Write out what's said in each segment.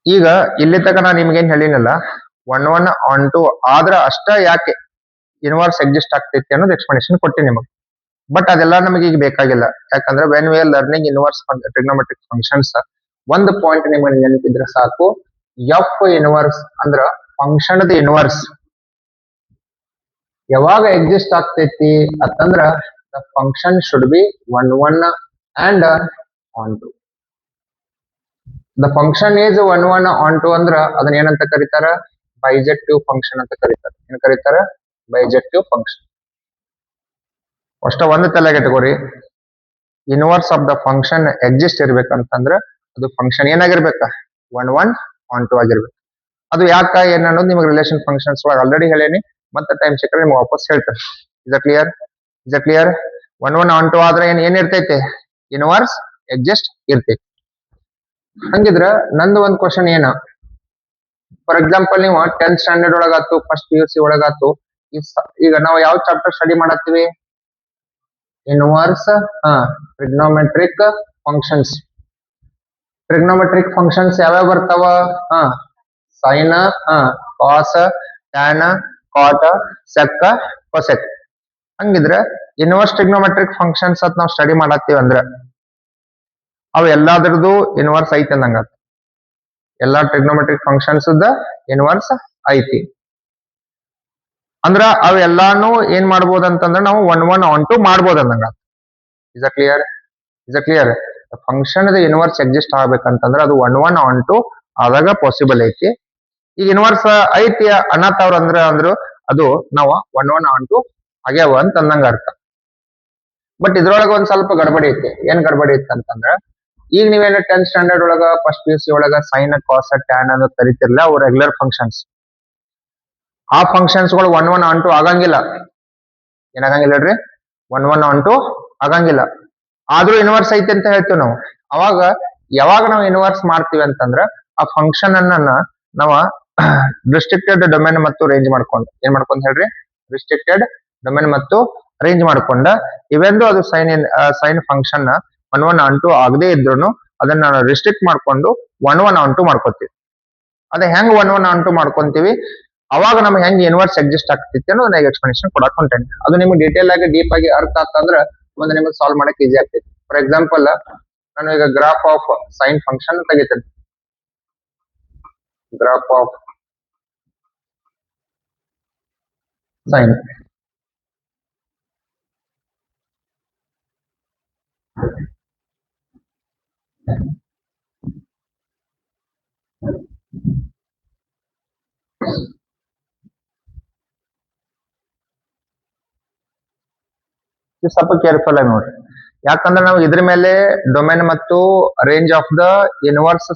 ಈಗ ಇಲ್ಲಿ ತನಕ ನಾನು ನಿಮ್ಗೇನ್ ಹೇಳಿನಲ್ಲ, 1 1 on 2 ಆದ್ರ ಅಷ್ಟ ಯಾಕೆ ಇನ್ವರ್ಸ್ ಎಕ್ಸಿಸ್ಟ್ ಆಗ್ತೈತಿ ಅನ್ನೋದು ಎಕ್ಸ್ಪ್ಲನೇಷನ್ ಕೊಟ್ಟಿ ನಿಮಗೆ. ಬಟ್ ಅದೆಲ್ಲ ನಮಗೆ ಈಗ ಬೇಕಾಗಿಲ್ಲ. ಯಾಕಂದ್ರೆ when we are learning inverse trigonometric functions, ಒಂದು ಪಾಯಿಂಟ್ ನಿಮಗೆ ನೆನಪಿದ್ರೆ ಸಾಕು, ಎಫ್ ಇನ್ವರ್ಸ್ ಅಂದ್ರ ಫಂಕ್ಷನ್ ಇನ್ವರ್ಸ್ ಯಾವಾಗ ಎಕ್ಸಿಸ್ಟ್ ಆಗ್ತೈತಿ ಅಂತಂದ್ರ the function should be 1 1 and on 2. The function is 1 1 on 2 ಅಂದ್ರ ಅದನ್ನ ಏನಂತ ಕರೀತಾರ? ಬೈಜೆಕ್ಟಿವ್ ಫಂಕ್ಷನ್ ಅಂತ ಕರೀತಾರ. ಏನ್ ಕರೀತಾರ? Bijective function. ಅಷ್ಟ ಒಂದು ತಲೆಗೆಟ್ಕೋರಿ, inverse of the function exist ಇರ್ಬೇಕಂತಂದ್ರ ಅದು ಫಂಕ್ಷನ್ ಏನಾಗಿರ್ಬೇಕ? 1 1 on 2 ಆಗಿರ್ಬೇಕು. ಅದು ಯಾಕ ಏನ್ ಅನ್ನೋದು ನಿಮಗೆ ರಿಲೇಷನ್ ಫಂಕ್ಷನ್ಸ್ ಒಳಗೆ ಆಲ್ರೆಡಿ ಹೇಳೇನಿ. ಮತ್ತೆ ಟೈಮ್ ಸಿಕ್ಕರೆ ನಿಮ್ಗೆ ವಾಪಸ್ ಹೇಳ್ತೇನೆ. Is clear? Is clear? 1 1 on 2 ಆದ್ರೆ ಏನ್ ಇರ್ತೈತೆ? ಇನ್ವರ್ಸ್ ಎಕ್ಸಿಸ್ಟ್ ಇರ್ತೈತಿ. ಹಂಗಿದ್ರ ನಂದು ಒಂದ್ ಕ್ವಶನ್ ಏನ, ಫಾರ್ ಎಕ್ಸಾಂಪಲ್ ನೀವು 10th ಸ್ಟ್ಯಾಂಡರ್ಡ್ ಒಳಗಾತು, ಫಸ್ಟ್ PUC ಒಳಗಾತು, ಈಗ ನಾವು ಯಾವ ಚಾಪ್ಟರ್ ಸ್ಟಡಿ ಮಾಡತ್ತೀವಿ? Inverse trigonometric functions. Trigonometric functions ಯಾವ್ಯಾವ ಬರ್ತಾವ? Sine, cos, tan, cot, sec, cosec. ಹಂಗಿದ್ರೆ ಇನ್ವರ್ಸ್ ಟ್ರಿಗ್ನೋಮೆಟ್ರಿಕ್ ಫಂಕ್ಷನ್ಸ್ ಅಂತ ನಾವು ಸ್ಟಡಿ ಮಾಡತ್ತೀವಿ ಅಂದ್ರೆ ಅವು ಎಲ್ಲಾದ್ರದ್ದು ಇನ್ವರ್ಸ್ ಐತಿ ಅಂದಂಗ. ಎಲ್ಲಾ ಟ್ರಿಗ್ನೋಮೆಟ್ರಿಕ್ ಫಂಕ್ಷನ್ಸ್ ಇನ್ವರ್ಸ್ ಐತಿ ಅಂದ್ರ ಅವ್ ಎಲ್ಲಾನು ಏನ್ ಮಾಡ್ಬೋದು ಅಂತಂದ್ರೆ ನಾವು 1 1 on 2 ಮಾಡ್ಬೋದು ಅಂದಂಗ. Is clear? Is clear? Function inverse exist ಆಗ್ಬೇಕಂತಂದ್ರೆ ಅದು 1 1 on 2 ಆದಾಗ ಪಾಸಿಬಲ್ ಐತಿ. ಈಗ ಇನ್ವರ್ಸ್ ಐತಿ ಅನ್ನತ್ತವ್ರ ಅಂದ್ರು ಅದು ನಾವು 1 1 on 2 ಆಗ್ಯಾವ ಅಂತ ಅಂದಂಗ ಅರ್ಥ. ಬಟ್ ಇದ್ರೊಳಗ ಒಂದ್ ಸ್ವಲ್ಪ ಗಡ್ಬಡಿ ಐತಿ. ಏನ್ ಗಡ್ಬಡಿ ಐತಿ ಅಂತಂದ್ರ, ಈಗ ನೀವೇನು 10th ಸ್ಟ್ಯಾಂಡರ್ಡ್ ಒಳಗ ಫಸ್ಟ್ PUC ಒಳಗ ಸೈನ್, ಕಾಸ್, ಟ್ಯಾನ್ ಅನ್ನೋದು ಕರಿತಿರ್ಲ, ಅವು ರೆಗ್ಯುಲರ್ ಫಂಕ್ಷನ್ಸ್. ಆ ಫಂಕ್ಷನ್ಸ್ ಗಳು 1 1 on 2 ಆಗಂಗಿಲ್ಲ. ಏನಾಗಂಗಿಲ್ಲ ಹೇಳ್ರಿ? 1 1 on 2 ಆಗಂಗಿಲ್ಲ. ಆದ್ರೂ ಇನ್ವರ್ಸ್ ಐತಿ ಅಂತ ಹೇಳ್ತೀವಿ ನಾವು. ಅವಾಗ ಯಾವಾಗ ನಾವು ಇನ್ವರ್ಸ್ ಮಾಡ್ತೀವಿ ಅಂತಂದ್ರ ಆ ಫಂಕ್ಷನ್ ಅನ್ನ ನಾವು ರಿಸ್ಟ್ರಿಕ್ಟೆಡ್ ಡೊಮೇನ್ ಮತ್ತು ರೇಂಜ್ ಮಾಡ್ಕೊಂಡು ಏನ್ ಮಾಡ್ಕೊಂಡ್ ಹೇಳ್ರಿ? ರಿಸ್ಟ್ರಿಕ್ಟೆಡ್ ಡೊಮೇನ್ ಮತ್ತು ರೇಂಜ್ ಮಾಡ್ಕೊಂಡ ಇವೆಂದು ಅದು ಸೈನ್ ಫಂಕ್ಷನ್ 1 1 on 2 ಆಗದೆ ಇದ್ರು ಅದನ್ನ ನಾವು ರಿಸ್ಟ್ರಿಕ್ಟ್ ಮಾಡ್ಕೊಂಡು 1 1 on 2 ಮಾಡ್ಕೋತೀವಿ. ಅದೇ ಹೆಂಗ್ 1 1 on 2 ಮಾಡ್ಕೊಂತೀವಿ, ಅವಾಗ ನಮ್ಗೆ ಹೆಂಗ್ ಇನ್ವರ್ಸ್ ಎಕ್ಸಿಸ್ಟ್ ಆಗ್ತೈತಿ ಅನ್ನೋದು ನಾನು ಎಕ್ಸ್ಪ್ಲನೇಷನ್ ಕೊಡಕ್ ಹೊಂಟೇನೆ. ಅದು ನಿಮ್ಗೆ ಡೀಟೇಲ್ ಆಗಿ ಡೀಪ್ ಆಗಿ ಅರ್ಥ ಆಗ್ತಂದ್ರ ಮುಂದೆ ನಿಮಗೆ ಸಾಲ್ವ್ ಮಾಡಕ್ ಈಸಿ ಆಗ್ತೈತಿ. ಫಾರ್ ಎಕ್ಸಾಂಪಲ್ ನಾನು ಈಗ ಗ್ರಾಫ್ ಆಫ್ ಸೈನ್ ಫಂಕ್ಷನ್ ತೆಗಿತೇನೆ. Graph of sine. ಸ್ವಲ್ಪ ಕೇರ್ಫುಲ್ ಆಗಿ ನೋಡ್ರಿ. ಯಾಕಂದ್ರೆ ನಾವು ಇದ್ರ ಮೇಲೆ ಡೊಮೇನ್ ಮತ್ತು range of the inverse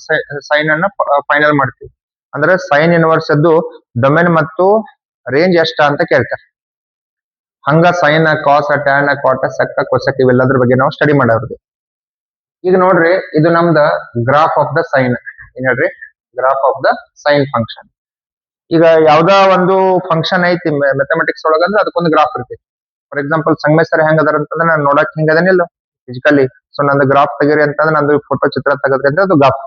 sine ಅನ್ನ ಫೈನಲ್ ಮಾಡ್ತೀವಿ. ಅಂದ್ರೆ ಸೈನ್ ಇನ್ವರ್ಸ್ ಅದು ಡೊಮೇನ್ ಮತ್ತು ರೇಂಜ್ ಎಷ್ಟ ಅಂತ ಕೇಳ್ತಾರೆ. ಹಂಗ ಸೈನ್, ಕಾಸ್, ಟ್ಯಾನ್, ಕಾಟ, ಸೆಕ್ಕ, ಕೊಸೆಕ್ ಇವೆಲ್ಲದ್ರ ಬಗ್ಗೆ ನಾವು ಸ್ಟಡಿ ಮಾಡೋದು. ಈಗ ನೋಡ್ರಿ, ಇದು ನಮ್ದ ಗ್ರಾಫ್ ಆಫ್ ದ ಸೈನ್. ಏನ್ ಹೇಳ್ರಿ? Graph of the sine function. ಈಗ ಯಾವ್ದಾ ಒಂದು ಫಂಕ್ಷನ್ ಐತಿ ಮ್ಯಾಥಮೆಟಿಕ್ಸ್ ಒಳಗಂದ್ರೆ ಅದಕ್ಕೊಂದು ಗ್ರಾಫ್ ಇರ್ತೈತಿ. ಫಾರ್ ಎಕ್ಸಾಂಪಲ್ ಸಂಗಮೇಶ್ ಸರ್ ಹೆಂಗ್ ಅದಾರ ಅಂತಂದ್ರೆ ನಾನು ನೋಡಕ್ ಹಿಂಗ ಅದೇನಿಲ್ಲ ಫಿಸಿಕಲಿ. ಸೊ ನಂದು ಗ್ರಾಫ್ ತೆಗೀರಿ ಅಂತಂದ್ರೆ ನಂದು ಫೋಟೋ ಚಿತ್ರ ತೆಗದ್ರಿ ಅಂದ್ರೆ ಅದು ಗ್ರಾಫ್.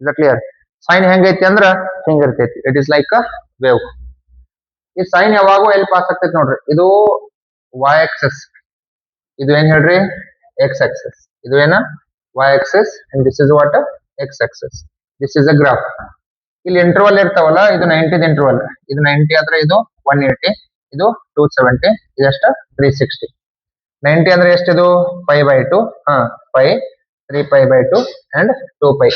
Is clear? ಸೈನ್ ಹೆಂಗೈತಿ ಅಂದ್ರ ಹಿಂಗ ಇರ್ತೈತಿ. It is like a wave. ಈ ಸೈನ್ ಯಾವಾಗೂ ಎಲ್ಲಿ ಪಾಸ್ ಆಗ್ತೈತಿ ನೋಡ್ರಿ, ಇದು y ಆಕ್ಸೆಸ್, ಇದು ಏನ್ ಹೇಳ್ರಿ? x access. ಇದು ಏನ? y access and this is what? x access. This is a graph. ಇಲ್ಲಿ ಇಂಟರ್ವಲ್ ಇರ್ತಾವಲ್ಲ, ಇದು 90 ಇಂಟರ್ವಲ್. ಇದು 90 ಆದ್ರೆ ಇದು 180, ಇದು 270, ಇದೆಷ್ಟ? 360. 90 ಅಂದ್ರೆ ಎಷ್ಟಿದು? 5/2, 5, 3π/2 ಅಂಡ್ 2π.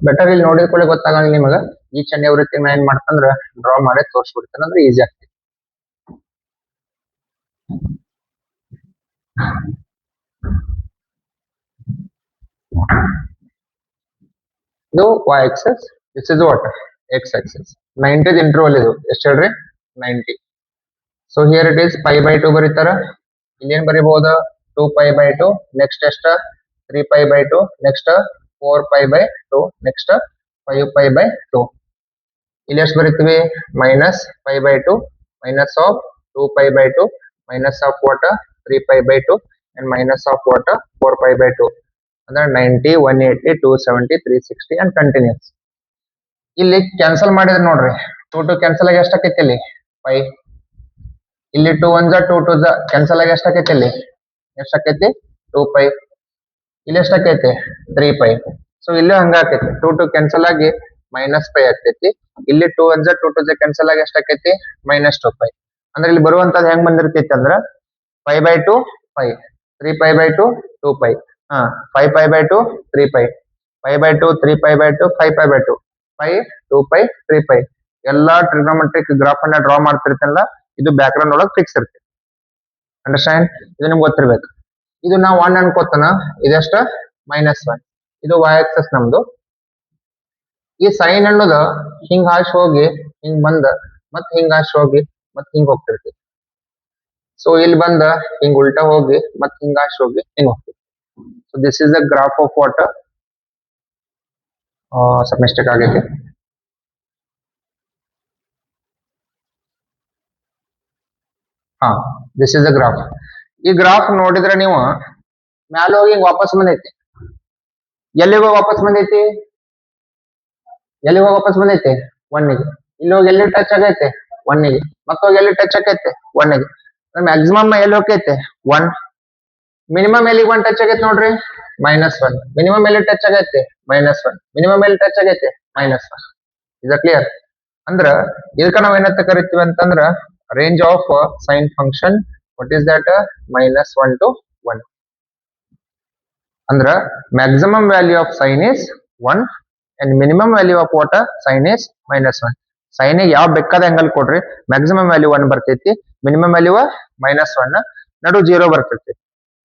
ಬೆಟರ್ ಇಲ್ಲಿ ನೋಡಿದ್ಕೊಳ್ಳಿ ಗೊತ್ತಾಗಲ್ಲ ನಿಮಗ. ಈಚ್ ಅಂಡ್ ಎವ್ರಿಥಿಂಗ್ ನಾ ಏನ್ ಮಾಡ್ತಂದ್ರ ಡ್ರಾ ಮಾಡಿ ತೋರಿಸ್ಬಿಡ್ತೇನೆ, ಅಂದ್ರೆ ಈಸಿ ಆಗ್ತೈತಿ. ಇದು y axis, this is what? x axis. 90 interval ಇದು. ಎಷ್ಟು ಹೇಳ್ರಿ? 90. ಸೊ ಹಿಯರ್ ಇಟ್ ಈಸ್ π/2 ಬರೀತಾರ. ಇಲ್ಲೇನ್ ಬರೀಬಹುದು? 2π/2. ನೆಕ್ಸ್ಟ್ ಎಷ್ಟ? 3π/2. ನೆಕ್ಸ್ಟ್ 4π/2. ನೆಕ್ಸ್ಟ್ 5π/2. ಇಲ್ಲಿ ಎಷ್ಟು ಬರೀತೀವಿ? -π/2, minus of 2π/2, minus of what? 3π/2 and minus of what? 4π/2. ಅಂದ್ರೆ 90, 180, 270, 360 ಅಂಡ್ ಕಂಟಿನ್ಯೂಸ್. ಇಲ್ಲಿ ಕ್ಯಾನ್ಸಲ್ ಮಾಡಿದ್ರೆ ನೋಡ್ರಿ 2 ಕ್ಯಾನ್ಸಲ್ ಆಗಿ ಎಷ್ಟಾಕೈತಿ ಇಲ್ಲಿ 5. ಇಲ್ಲಿ 2 1 2 2 ಕ್ಯಾನ್ಸಲ್ ಆಗಿ ಎಷ್ಟಾಕೈತಿ ಇಲ್ಲಿ ಎಷ್ಟಾಕೈತಿ 2 ಇಲ್ಲಿ ಎಷ್ಟಾಕೈತಿ 3 ಸೊ ಇಲ್ಲಿ ಹಂಗ ಆಕೈತಿ 2 ಕ್ಯಾನ್ಸಲ್ ಆಗಿ -5 ಆಗ್ತೈತಿ. ಇಲ್ಲಿ 2 1 2 2 ಕ್ಯಾನ್ಸಲ್ ಆಗಿ ಎಷ್ಟಾಕೈತಿ -2 ಅಂದ್ರೆ ಇಲ್ಲಿ ಬರುವಂತದ್ದು ಹೆಂಗ್ ಬಂದಿರ್ತೈತಿ ಅಂದ್ರ 5/2 5, 3 2 5, 5/2 3 5/2 3 5/2 5 2 3 ಎಲ್ಲಾ ಟ್ರಿಗ್ನೋಮೆಟ್ರಿಕ್ ಗ್ರಾಫ್ ಅನ್ನ ಡ್ರಾ ಮಾಡ್ತಿರ್ತಲ್ಲ ಇದು ಬ್ಯಾಕ್ ಗ್ರೌಂಡ್ ಒಳಗೆ ಫಿಕ್ಸ್ ಇರ್ತೈತಿ. ಅಂಡರ್ಸ್ಟ್ಯಾಂಡ್? ಇದು ನಿಮ್ಗೆ ಗೊತ್ತಿರ್ಬೇಕು. ಇದು ನಾವು 1 ಅನ್ಕೋತನ ಇದೆಷ್ಟ -1. ಇದು y ಆಕ್ಸಸ್ ನಮ್ದು. ಈ ಸೈನ್ ಅನ್ನೋದು ಹಿಂಗ್ ಹಾಶ್ ಹೋಗಿ ಹಿಂಗ್ ಬಂದ ಮತ್ ಹಿಂಗ್ ಹಾಶ್ ಹೋಗಿ ಮತ್ ಹಿಂಗ್ ಹೋಗ್ತಿರ್ತೈತಿ. ಸೊ ಇಲ್ಲಿ ಬಂದ ಹಿಂಗ್ ಉಲ್ಟಾ ಹೋಗಿ ಮತ್ ಹಿಂಗ್ ಹಾಶ್ ಹೋಗಿ ಹಿಂಗ್ ಹೋಗ್ತೈತಿ. So this is the graph of what ಸ್ವಲ್ಪ ಮಿಸ್ಟೇಕ್ ಆಗೈತಿ. This is the graph. ಈ ಗ್ರಾಫ್ ನೋಡಿದ್ರೆ ನೀವು ಮ್ಯಾಲ ಹೋಗಿ ಹಿಂಗ್ ವಾಪಸ್ ಬಂದೈತಿ. ಎಲ್ಲಿಗೋ ವಾಪಸ್ ಬಂದೈತಿ 1 ಗೆ. ಇಲ್ಲಿ ಹೋಗಿ ಎಲ್ಲಿ ಟಚ್ ಆಗೈತೆ 1 ಗೆ. ಮತ್ತೋಗಿ ಎಲ್ಲಿ ಟಚ್ ಆಗೈತೆ 1 ಗೆ. ಮ್ಯಾಕ್ಸಿಮಮ್ ಎಲ್ಲಿ ಹೋಗೈತೆ 1. ಮಿನಿಮಮ್ ಎಲ್ಲಿಗೆ 1 ಟಚ್ ಆಗೈತೆ ನೋಡ್ರಿ -1. ಮಿನಿಮಮ್ ಎಲ್ಲಿ ಟಚ್ ಆಗೈತೆ -1. ಮಿನಿಮಮ್ ಎಲ್ಲಿ ಟಚ್ ಆಗೈತೆ -1. ಇದ ಕ್ಲಿಯರ್? ಅಂದ್ರ ಇದಕ್ಕ ನಾವ್ ಏನಂತ ಕರಿತೀವಿ ಅಂತಂದ್ರ range of sine function. What is that? -1 to 1. ಅಂದ್ರ maximum value of sine is 1 and minimum value of what sine is -1. Sine ಯಾವ ಬೇಕಾದ ಆಂಗಲ್ ಕೊಡ್ರಿ ಮ್ಯಾಕ್ಸಿಮಮ್ ವ್ಯಾಲ್ಯೂ 1 ಬರ್ತೈತಿ, ಮಿನಿಮಮ್ ವ್ಯಾಲ್ಯೂ -1, ನಡು 0 ಬರ್ತೈತಿ.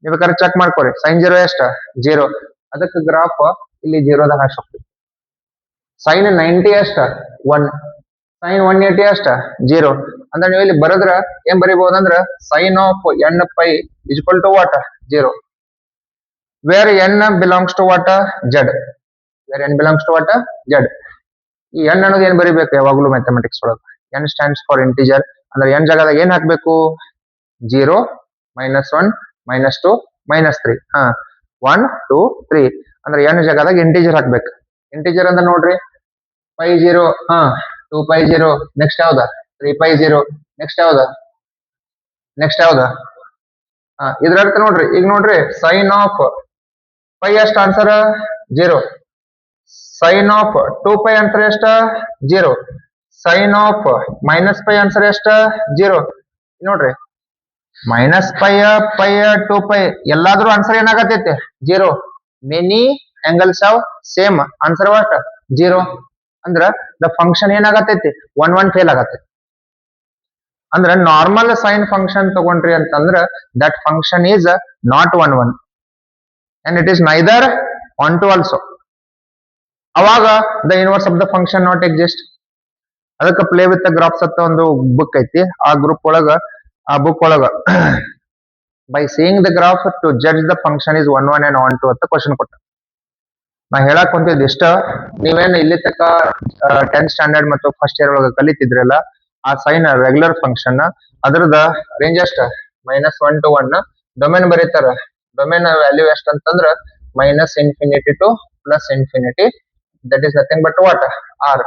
ನೀವು ಬೇಕಾದ್ರೆ ಚೆಕ್ ಮಾಡ್ಕೊರಿ ಸೈನ್ 0 ಎಷ್ಟ 0. ಅದಕ್ಕೆ ಗ್ರಾಫ್ ಇಲ್ಲಿ 0 ದಾಗ ಹಾಶ್ ಹೋಗ್ತೈತಿ. ಸೈನ್ 90 ಎಷ್ಟ 1, ಸೈನ್ 180 ಅಷ್ಟ 0. ಅಂದ್ರೆ ನೀವು ಇಲ್ಲಿ ಬರದ್ರ ಏನ್ ಬರಿಬಹುದಂದ್ರ sine of n π equal to what 0. Where n belongs to what z. Where n belongs to what z. ಈ n ಅನ್ನೋದು ಏನ್ ಬರಿಬೇಕು ಯಾವಾಗ್ಲೂ ಮ್ಯಾಥಮೆಟಿಕ್ಸ್ ಒಳಗ n ಸ್ಟ್ಯಾಂಡ್ಸ್ ಫಾರ್ ಇಂಟಿಜರ್. ಅಂದ್ರೆ n ಜಾಗದಾಗ ಏನ್ ಹಾಕ್ಬೇಕು 0 -1 -2 -3 1 2 3 ಅಂದ್ರೆ n ಜಾಗದಾಗ ಇಂಟಿಜರ್ ಹಾಕ್ಬೇಕು. ಇಂಟಿಜರ್ ಅಂದ್ರೆ ನೋಡ್ರಿ 0 2 0 ನೆಕ್ಸ್ಟ್ ಯಾವ್ದ 3 0 ನೆಕ್ಸ್ಟ್ ಯಾವ್ದ ಇದ್ರ ಅರ್ಥ ನೋಡ್ರಿ. ಈಗ ನೋಡ್ರಿ ಸೈನ್ ಆಫ್ ಪೈ ಎಷ್ಟ ಆನ್ಸರ್ 0. ಸೈನ್ ಆಫ್ 2 ಆನ್ಸರ್ ಎಷ್ಟ 0. ಸೈನ್ ಆಫ್ -π ಆನ್ಸರ್ ಎಷ್ಟ 0. ನೋಡ್ರಿ -π 2 ಎಲ್ಲಾದ್ರೂ ಆನ್ಸರ್ ಏನಾಗತೈತೆ 0. Many angles have same answer what 0. ಅಂದ್ರ ದ ಫಂಕ್ಷನ್ ಏನಾಗತೈತಿ 1 1 ಫೇಲ್ ಆಗತೈತಿ. ಅಂದ್ರ ನಾರ್ಮಲ್ ಸೈನ್ ಫಂಕ್ಷನ್ ತಗೊಂಡ್ರಿ ಅಂತಂದ್ರ that function is not 1 1 and it is neither onto also. ಅವಾಗ the inverse of the function not exist. ಅದಕ್ಕೆ play with the graphs ಅಂತ ಒಂದು book ಐತಿ. ಆ ಬುಕ್ ಒಳಗ by seeing the graph to judge the function is 1 1 and onto ಅಂತ question ಕೊಟ್ಟ. ನಾ ಹೇಳಕ್ ಹೊಂತಿದ್ ಇಷ್ಟ, ನೀವೇನು ಇಲ್ಲಿ ತಕ 10th ಸ್ಟ್ಯಾಂಡರ್ಡ್ ಮತ್ತು ಫಸ್ಟ್ ಇಯರ್ ಒಳಗ ಕಲಿತಿದ್ರಲ್ಲ ಆ ಸೈನ್ ರೆಗ್ಯುಲರ್ ಫಂಕ್ಷನ್ ಅದ್ರದ ರೇಂಜ್ ಅಷ್ಟ -1 to 1. ಡೊಮೇನ್ ಬರೀತಾರ. ಡೊಮೇನ್ ವ್ಯಾಲ್ಯೂ ಎಷ್ಟ ಅಂತಂದ್ರ -∞ to +∞. That is nothing but what r.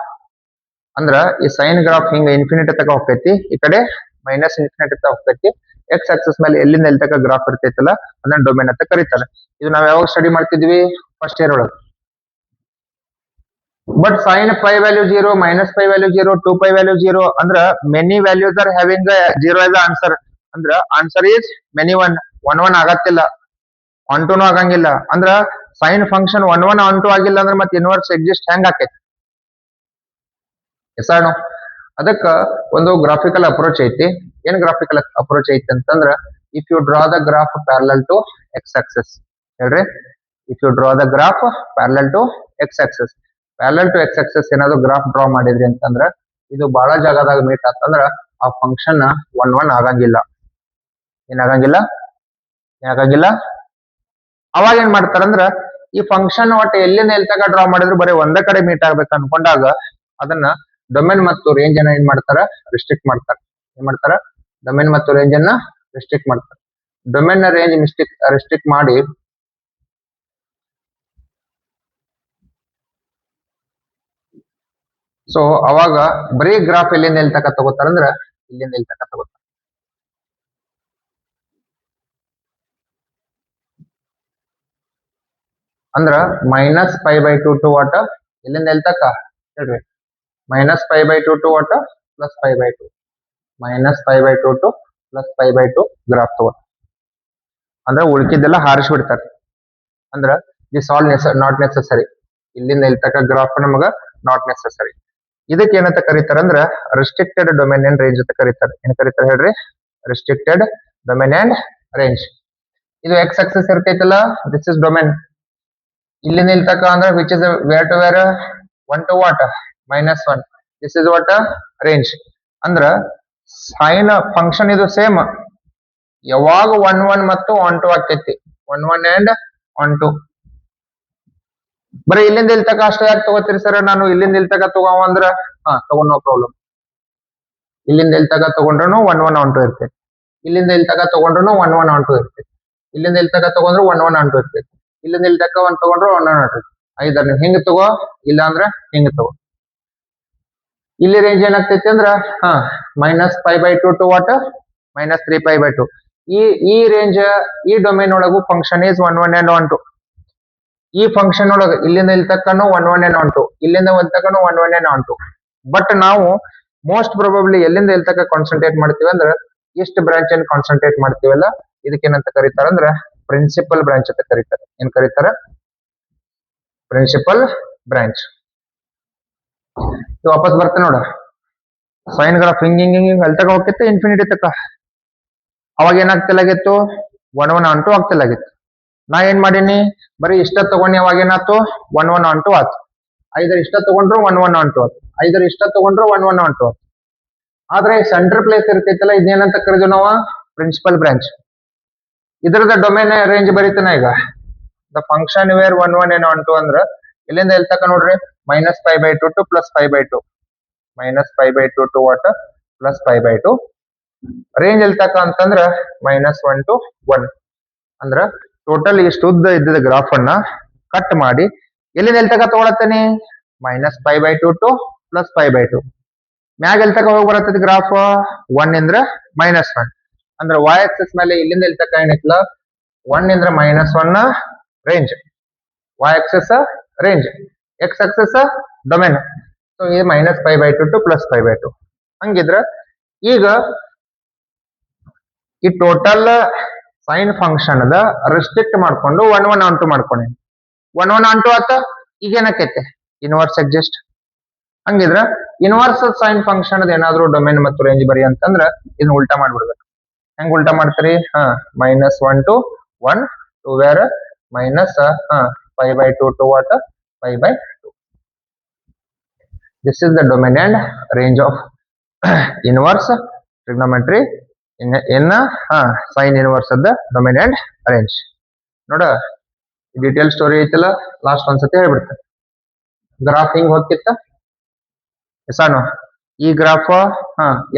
ಅಂದ್ರ ಈ ಸೈನ್ ಗ್ರಾಫ್ ಹಿಂಗ ಇನ್ಫಿನಿಟಿ ತಕ ಹೋಗ್ತೈತಿ, ಈ ಕಡೆ -∞ ತಕ ಹೋಗ್ತೈತಿ. ಎಕ್ಸ್ ಆಕ್ಸಿಸ್ ಮೇಲೆ ಎಲ್ಲಿಂದ ಎಲ್ಲಿ ತಕ ಗ್ರಾಫ್ ಇರ್ತೈತಲ್ಲ ಅದನ್ನ ಡೊಮೇನ್ ಅಂತ ಕರೀತಾರೆ. ಇದು ನಾವ್ ಯಾವಾಗ ಸ್ಟಡಿ ಮಾಡ್ತಿದ್ವಿ ಫಸ್ಟ್ ಇಯರ್ ಒಳಗ. But sin π value 0, -π value 0, 2π value 0 ಅಂದ್ರ many values are having 0 as answer. ಅಂದ್ರ ಆನ್ಸರ್ ಈಸ್ ಮೆನಿ 1 1 ಆಗತ್ತಿಲ್ಲ, ಆನ್ ಟು ಆಗಂಗಿಲ್ಲ. ಅಂದ್ರ ಸೈನ್ ಫಂಕ್ಷನ್ 1 1 ಆನ್ ಟು ಆಗಿಲ್ಲ ಅಂದ್ರೆ ಮತ್ತೆ ಇನ್ವರ್ಸ್ ಎಕ್ಸಿಸ್ಟ್ ಹೆಂಗ್ ಆಕೈತಿ? Yes or no? ಅದಕ್ಕ ಒಂದು ಗ್ರಾಫಿಕಲ್ ಅಪ್ರೋಚ್ ಐತಿ. ಏನ್ ಗ್ರಾಫಿಕಲ್ ಅಪ್ರೋಚ್ ಐತಿ ಅಂತಂದ್ರ if you draw the graph parallel to X axis. ಹೇಳ್ರಿ, if you draw the graph parallel to X axis. Parallel to X axis ಏನಾದ್ರು ಗ್ರಾಫ್ ಡ್ರಾ ಮಾಡಿದ್ರಿ ಅಂತಂದ್ರ ಇದು ಬಹಳ ಜಾಗದಾಗ ಮೀಟ್ ಆತಂದ್ರ ಆ ಫಂಕ್ಷನ್ 1 1 ಆಗಂಗಿಲ್ಲ. ಏನಾಗಂಗಿಲ್ಲ? ಅವಾಗ ಏನ್ ಮಾಡ್ತಾರಂದ್ರ ಈ ಫಂಕ್ಷನ್ ಒಟ್ಟು ಎಲ್ಲಿಂದ ಎಲ್ಲಿ ತಗ ಡ್ರಾ ಮಾಡಿದ್ರು ಬರೀ ಒಂದೇ ಕಡೆ ಮೀಟ್ ಆಗ್ಬೇಕು ಅನ್ಕೊಂಡಾಗ ಅದನ್ನ ಡೊಮೇನ್ ಮತ್ತು ರೇಂಜ್ ಅನ್ನ ಏನ್ ಮಾಡ್ತಾರ ರಿಸ್ಟ್ರಿಕ್ಟ್ ಮಾಡ್ತಾರ. ಏನ್ ಮಾಡ್ತಾರ? ಡೊಮೇನ್ ಮತ್ತು ರೇಂಜ್ ಅನ್ನ ರಿಸ್ಟ್ರಿಕ್ಟ್ ಮಾಡ್ತಾರ. ಡೊಮೇನ್ ನ ರೇಂಜ್ ರಿಸ್ಟ್ರಿಕ್ಟ್ ಮಾಡಿ ಸೊ ಅವಾಗ ಬರೀ ಗ್ರಾಫ್ ಎಲ್ಲಿಂದ ಎಲ್ಲಿ ತಕ ತಗೋತಾರ ಅಂದ್ರ ಇಲ್ಲಿಂದ ಎಲ್ಲಿ ತಕ ತಗೋತಾರ. ಅಂದ್ರ -π/2 ಟು ವಾಟ್ ಇಲ್ಲಿಂದ ಎಲ್ಲಿ ತಕ ಹೇಳ್ರಿ -π/2 ಟು ವಾಟ್ +π/2 -π/2 ಟು +π/2 ಗ್ರಾಫ್ ತಗೋ ಅಂದ್ರ ಉಳ್ಕಿದ್ದೆಲ್ಲ ಹಾರಿಸ್ಬಿಡ್ತಾರೆ. ಅಂದ್ರ ದಿಸ್ ಆಲ್ ನಾಟ್ ನೆಸೆಸರಿ. ಇಲ್ಲಿಂದ ಎಲ್ಲಿ ತಕ ಗ್ರಾಫ್ ನಮಗ ನಾಟ್ ನೆಸೆಸರಿ. ಇದಕ್ಕೆ ಏನಂತ ಕರೀತಾರ ಅಂದ್ರ ರೆಸ್ಟ್ರಿಕ್ಟೆಡ್ ಡೊಮೇನ್ ಅಂಡ್ ರೇಂಜ್ ಅಂತ ಕರೀತಾರೆ. ಏನ್ ಕರೀತಾರೆ ಹೇಳ್ರಿ? Restricted domain and range. ಇದು ಎಕ್ಸ್ ಆಕ್ಸಿಸ್ ಇರ್ತೈತಲ್ಲ, ದಿಸ್ ಇಸ್ ಡೊಮೇನ್. ಇಲ್ಲಿಂದ ಇಲ್ಲಿ ತಕ ಅಂದ್ರೆ which is where to where 1 to what -1. This is what range. ಅಂದ್ರ ಸೈನ್ ಫಂಕ್ಷನ್ ಇದು ಸೇಮ್. ಯಾವಾಗ 1 1 ಮತ್ತು 1 2 ಆಕೈತಿ, 1 1 ಅಂಡ್ 1 2. ಬರೀ ಇಲ್ಲಿಂದ ಇಲ್ಲಿ ತಕ ಅಷ್ಟೇ ಯಾಕೆ ತಗೋತೀರಿ ಸರ್? ನಾನು ಇಲ್ಲಿಂದ ಇಲ್ಲಿ ತಕ ತಗೋ ಅಂದ್ರ ತಗೊಂಡ್ ನೋ ಪ್ರಾಬ್ಲಮ್. ಇಲ್ಲಿಂದ ಇಲ್ಲಿ ತಕ ತಗೊಂಡ್ರು 1 1 1 2 ಇರ್ತೈತಿ. ಇಲ್ಲಿಂದ ಇಲ್ಲಿ ತಕ ತಗೊಂಡ್ರು 1 1 1 2 ಇರ್ತೈತಿ. ಇಲ್ಲಿಂದ ಇಲ್ಲಿ ತಕ ತಗೊಂಡ್ರು 1 1 1 2 ಇರ್ತೈತಿ. ಇಲ್ಲಿಂದ ಇಲ್ಲಿ ತಕ 1 ತಗೊಂಡ್ರು 1 1 1 2. ಐದರ್ ನೀವು ಹಿಂಗ ತಗೋ, ಇಲ್ಲ ಅಂದ್ರ ಹಿಂಗ ತಗೋ. ಇಲ್ಲಿ ರೇಂಜ್ ಏನಾಗ್ತೈತಿ ಅಂದ್ರ -π/2 ಟು ವಾಟ್ -3π/2. ಈ ರೇಂಜ್ ಈ ಡೊಮೇನ್ ಒಳಗು ಫಂಕ್ಷನ್ ಈಸ್ 1 1 ಅಂಡ್ 1 2. ಈ ಫಂಕ್ಷನ್ ಒಳಗ ಇಲ್ಲಿಂದ ಇಲ್ಲಿ ತಕ್ಕನು 1 1 ಅಂಡ್ 1 2, ಇಲ್ಲಿಂದ ಒಂದು ತಕ್ಕನು 1 1 ಅಂಡ್ 1 2. ಬಟ್ ನಾವು ಮೋಸ್ಟ್ ಪ್ರೊಬಬ್ಲಿ ಎಲ್ಲಿಂದ ಎಲ್ಲಿ ತಕ ಕಾನ್ಸಂಟ್ರೇಟ್ ಮಾಡ್ತೀವಿ ಅಂದ್ರ ಇಷ್ಟು ಬ್ರಾಂಚ್ ಅನ್ನು ಕಾನ್ಸಂಟ್ರೇಟ್ ಮಾಡ್ತೀವಲ್ಲ, ಇದಕ್ಕೆ ಏನಂತ ಕರೀತಾರ ಅಂದ್ರ ಪ್ರಿನ್ಸಿಪಲ್ ಬ್ರಾಂಚ್ ಅಂತ ಕರೀತಾರೆ. ಏನ್ ಕರೀತಾರ? Principal branch. ವಾಪಸ್ ಬರ್ತೇನೆ ನೋಡ. ಸೈನ್ ಗ್ರಾಫ್ ಹಿಂಗ್ ಹಿಂಗ್ ಹಿಂಗ್ ಅಲ್ಲಿ ತಕ ಹೋಗ್ತಿತ್ತು ಇನ್ಫಿನಿಟಿ ತಕ. ಅವಾಗ ಏನಾಗ್ತಿಲ್ಲಾಗಿತ್ತು? 1 1 1 2 ಆಗ್ತಿಲ್ಲಾಗಿತ್ತು. ನಾ ಏನ್ ಮಾಡೀನಿ? ಬರೀ ಇಷ್ಟ ತಗೊಂಡಿ. ಅವಾಗ ಏನಾಯ್ತು? 1 1 1 2 ಆಯ್ತು. ಐದರ ಇಷ್ಟ ತಗೊಂಡ್ರು 1 1 1 2 ಆಯ್ತು. ಐದರ ಇಷ್ಟ ತಗೊಂಡ್ರು 1 1 1 2 ಆಯ್ತು. ಆದ್ರೆ ಸೆಂಟರ್ ಪ್ಲೇಸ್ ಇರ್ತೈತಲ್ಲ, ಇದೇನಂತ ಕರೆದ್ವಿ ನಾವು? Principal branch. ಇದ್ರದ ಡೊಮೇನ್ ರೇಂಜ್ ಬರೀತಾನ ಈಗ. ದ ಫಂಕ್ಷನ್ ವೇರ್ 1 1 ಅಂಡ್ 1 2 ಅಂದ್ರ ಇಲ್ಲಿಂದ ಎಲ್ಲಿ ತಕ ನೋಡ್ರಿ? -π/2 ಟು +π/2. -π/2 to what +π/2. ರೇಂಜ್ ಎಲ್ಲಿ ತಕ ಅಂತಂದ್ರ -1 to 1. ಅಂದ್ರ ಟೋಟಲ್ ಇಷ್ಟು ಉದ್ದ ಇದ್ದ ಗ್ರಾಫ್ ಅನ್ನ ಕಟ್ ಮಾಡಿ ಎಲ್ಲಿಂದ ಎಲ್ಲಿ ತಕ ತಗೊಳತ್ತೇನೆ? -π/2 ಟು +π/2. ಮ್ಯಾಗ ಎಲ್ಲಿ ತಕ ಹೋಗಿ ಬರತ್ತದ ಗ್ರಾಫ್? 1 ಇಂದ್ರ -1. ಅಂದ್ರ y ಆಕ್ಸಿಸ್ ಮೇಲೆ ಇಲ್ಲಿಂದ ಎಲ್ಲಿ ತಕ ಏನೈತಲ್ಲ 1 Indra -1 range, y Axis range, x Axis domain. So ಇದು -π/2 ಟು +π/2. ಹಂಗಿದ್ರ ಈಗ ಈ ಟೋಟಲ್ ಸೈನ್ ಫಂಕ್ಷನ್ ಅದ ರೆಸ್ಟ್ರಿಕ್ಟ್ ಮಾಡ್ಕೊಂಡು 1 1 1 2 ಮಾಡ್ಕೊಂಡಿ. 1 1 1 2 ಆತ. ಈಗ ಏನಕ್ಕೈತೆ? Inverse exist. ಹಂಗಿದ್ರ ಇನ್ವರ್ಸ್ ಸೈನ್ ಫಂಕ್ಷನ್ ಏನಾದ್ರು ಡೊಮೇನ್ ಮತ್ತು ರೇಂಜ್ ಬರಿ ಅಂತಂದ್ರ ಇದನ್ನ ಉಲ್ಟಾ ಮಾಡ್ಬಿಡ್ಬೇಕು. ಹೆಂಗ್ ಉಲ್ಟಾ ಮಾಡ್ತೀರಿ? -1 to 1 to where -π/2 to what π/2. This is the domain and range of inverse trigonometry in sin inverse of the domain and range. ನೋಡ, ಡೀಟೇಲ್ ಸ್ಟೋರಿ ಐತಲ್ಲ, ಲಾಸ್ಟ್ ಒಂದ್ಸತಿ ಹೇಳ್ಬಿಡ್ತೇನೆ. ಗ್ರಾಫ್ ಹಿಂಗ್ ಹೋಗ್ತಿತ್ತ ಎಸಾನು. ಈ ಗ್ರಾಫ್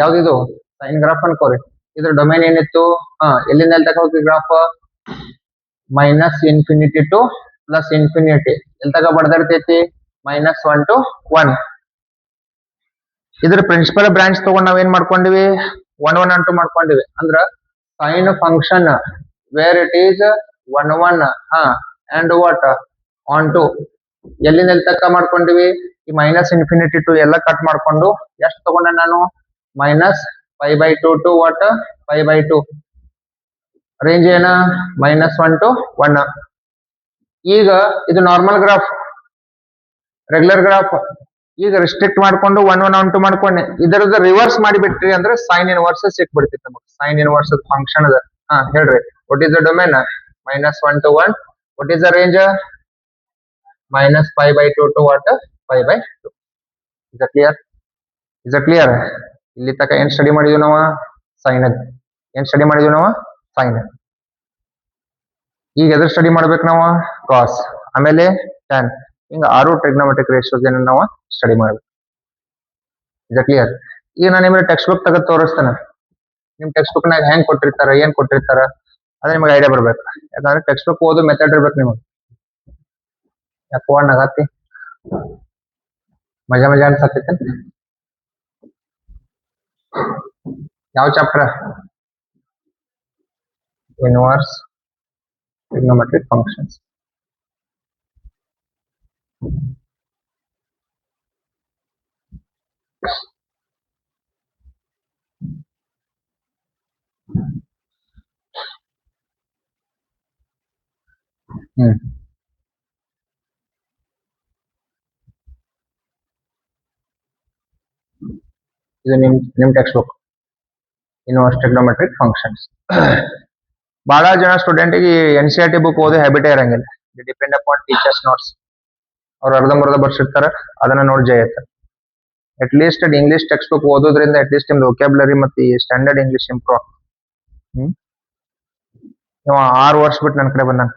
ಯಾವ್ದಿದು? ಸೈನ್ ಗ್ರಾಫ್ ಅನ್ಕೋರಿ. ಇದ್ರ ಡೊಮೇನ್ ಏನಿತ್ತು? ಎಲ್ಲಿಂದ ಎಲ್ಲಿ ತಕ ಹೋಗಿ ಗ್ರಾಫ್? -∞ ಟು +∞. ಎಲ್ಲಿ ತಕ ಬಡ್ದಿರ್ತೈತಿ? -1 to 1. ಇದ್ರ ಪ್ರಿನ್ಸಿಪಲ್ ಬ್ರಾಂಚ್ ತಗೊಂಡ್ ನಾವ್ ಏನ್ ಮಾಡ್ಕೊಂಡಿವಿ? 1 1 1 2 ಮಾಡ್ಕೊಂಡಿವಿ. ಅಂದ್ರ sine function where it is 1 1 and what 1 2 ಎಲ್ಲಿಂದ ಎಲ್ಲಿ ತಕ ಮಾಡ್ಕೊಂಡಿವಿ? ಈ -∞ ಟು ಎಲ್ಲ ಕಟ್ ಮಾಡ್ಕೊಂಡು ಎಷ್ಟು ತಗೊಂಡೆ ನಾನು? -π/2 ಟು ವಾಟ್ π/2. ರೇಂಜ್ ಏನ? -1 to 1. ಈಗ ಇದು ನಾರ್ಮಲ್ ಗ್ರಾಫ್, ರೆಗ್ಯುಲರ್ ಗ್ರಾಫ್. ಈಗ ರಿಸ್ಟ್ರಿಕ್ಟ್ ಮಾಡ್ಕೊಂಡು 1 1 1 2 ಮಾಡ್ಕೊಂಡೆ. ಇದರದ ರಿವರ್ಸ್ ಮಾಡಿಬಿಟ್ರಿ ಅಂದ್ರೆ ಸೈನ್ ಇನ್ವರ್ಸ್ ಸಿಕ್ಬಿಡ್ತಿತ್ತು ನಮಗೆ. ಸೈನ್ ಇನ್ವರ್ಸ್ ಫಂಕ್ಷನ್ ಅದ. ಹೇಳ್ರಿ, what is the domain? -1 to 1. What is the range? -π/2 to what π/2. Is that clear? Is that clear? ಇಲ್ಲಿ ತಕ ಏನ್ ಸ್ಟಡಿ ಮಾಡಿದ್ವಿ ನಾವು? ಸೈನ್. ಏನ್ ಸ್ಟಡಿ ಮಾಡಿದ್ವಿ ನಾವು? ಸೈನ್. ಈಗ ಎದ್ರ ಸ್ಟಡಿ ಮಾಡ್ಬೇಕು ನಾವು? ಕಾಸ್, ಆಮೇಲೆ ಟ್ಯಾನ್. ಹಿಂಗ 6 ಟ್ರಿಗ್ನೋಮೆಟ್ರಿಕ್ ರೇಷಿಯೋಸ್ ಏನ ನಾವು ಸ್ಟಡಿ ಮಾಡ್ಬೇಕು. Is clear? ಈಗ ನಾನು ನಿಮಗೆ ಟೆಕ್ಸ್ಟ್ ಬುಕ್ ತೆಗೆದು ತೋರಿಸ್ತೇನೆ. ನಿಮ್ ಟೆಕ್ಸ್ಟ್ ಬುಕ್ ನಾಗ ಹೆಂಗ್ ಕೊಟ್ಟಿರ್ತಾರ, ಏನ್ ಕೊಟ್ಟಿರ್ತಾರ ಅದ ನಿಮ್ಗೆ ಐಡಿಯಾ ಬರ್ಬೇಕು. ಯಾಕಂದ್ರೆ ಟೆಕ್ಸ್ಟ್ ಬುಕ್ ಓದು ಮೆಥಡ್ ಇರ್ಬೇಕು ನಿಮಗೆ. ಯಾಕೆ ನಗತ್ತಿ? ಮಜಾ ಮಜಾ ಅನ್ಸತ್ತೈತೆ. ಯಾವ ಚಾಪ್ಟರ್? Inverse trigonometric functions. ಇದು ನಿಮ್ text book inverse trigonometric functions. ಬಹಳ ಜನ ಸ್ಟೂಡೆಂಟ್ಗೆ NCERT ಬುಕ್ ಓದೋ ಹ್ಯಾಬಿಟೇ ಇರಂಗಿಲ್ಲ. Depend upon teachers notes. ಅವ್ರು ಅರ್ಧಂಬರ್ಧ ಬರ್ಸಿರ್ತಾರ, ಅದನ್ನ ನೋಡಿ ಜಯಿರ್ತಾರೆ. At least English text book ಓದೋದ್ರಿಂದ ಅಟ್ ಲೀಸ್ಟ್ ನಿಮ್ದು ವೊಕ್ಯಾಬ್ಯುಲರಿ ಮತ್ತು ಈ ಸ್ಟ್ಯಾಂಡರ್ಡ್ ಇಂಗ್ಲಿಷ್ ಇಂಪ್ರೂವ್ ಆಗ್ತದೆ. ಇವ 6 ವರ್ಷ ಬಿಟ್ಟು ನನ್ನ ಕಡೆ ಬಂದಾನ.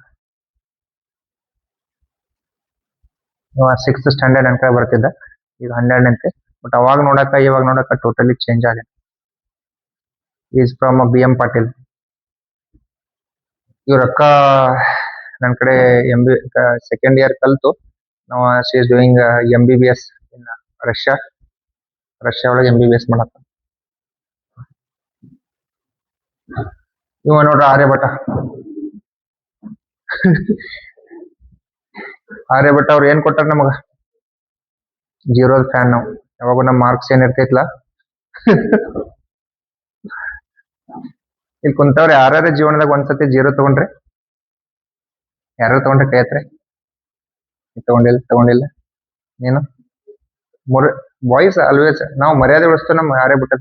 ಇವ 6th ಸ್ಟ್ಯಾಂಡರ್ಡ್ ನನ್ನ ಕಡೆ ಬರ್ತಿದ್ದ, ಈಗ 12ನಂತೆ. ಬಟ್ ಅವಾಗ ನೋಡಕ ಇವಾಗ ನೋಡಕ ಟೋಟಲಿ ಚೇಂಜ್ ಆಗಿದೆ. Is from BM Patil. ಇವ್ರ ಅಕ್ಕ ನನ್ನ ಕಡೆ ಸೆಕೆಂಡ್ ಇಯರ್ ಕಲ್ತು ನಾವು she is doing MBBS in Russia ಒಳಗೆ MBBS ಮಾಡತ್ತ. ಇವ ನೋಡ್ರ ಆರ್ಯಭಟ. ಆರ್ಯಭಟ ಅವ್ರು ಏನ್ ಕೊಟ್ಟಾರ ನಮಗ? 0 ಫ್ಯಾನ್. ನಾವು ಯಾವಾಗ ನಮ್ಮ ಮಾರ್ಕ್ಸ್ ಏನ್ ಇರ್ತೈತ್ಲಾ ಇಲ್ಲಿ ಕುಂತವ್ರ ಯಾರ್ಯಾರ ಜೀವನದಾಗ ಒಂದ್ಸತಿ 0 ತಗೊಂಡ್ರಿ? ಯಾರು ತಗೊಂಡ್ರೆ ಕೈ ಹತ್ರಿ. ತಗೊಂಡಿಲ್ಲ ನೀನು? ಬಾಯ್ಸ್ ಆಲ್ವೇಸ್ ನಾವು ಮರ್ಯಾದೆ ಉಳಿಸ್ತೇವೆ ನಮ್ಮ ಆರ್ಯಭಟ.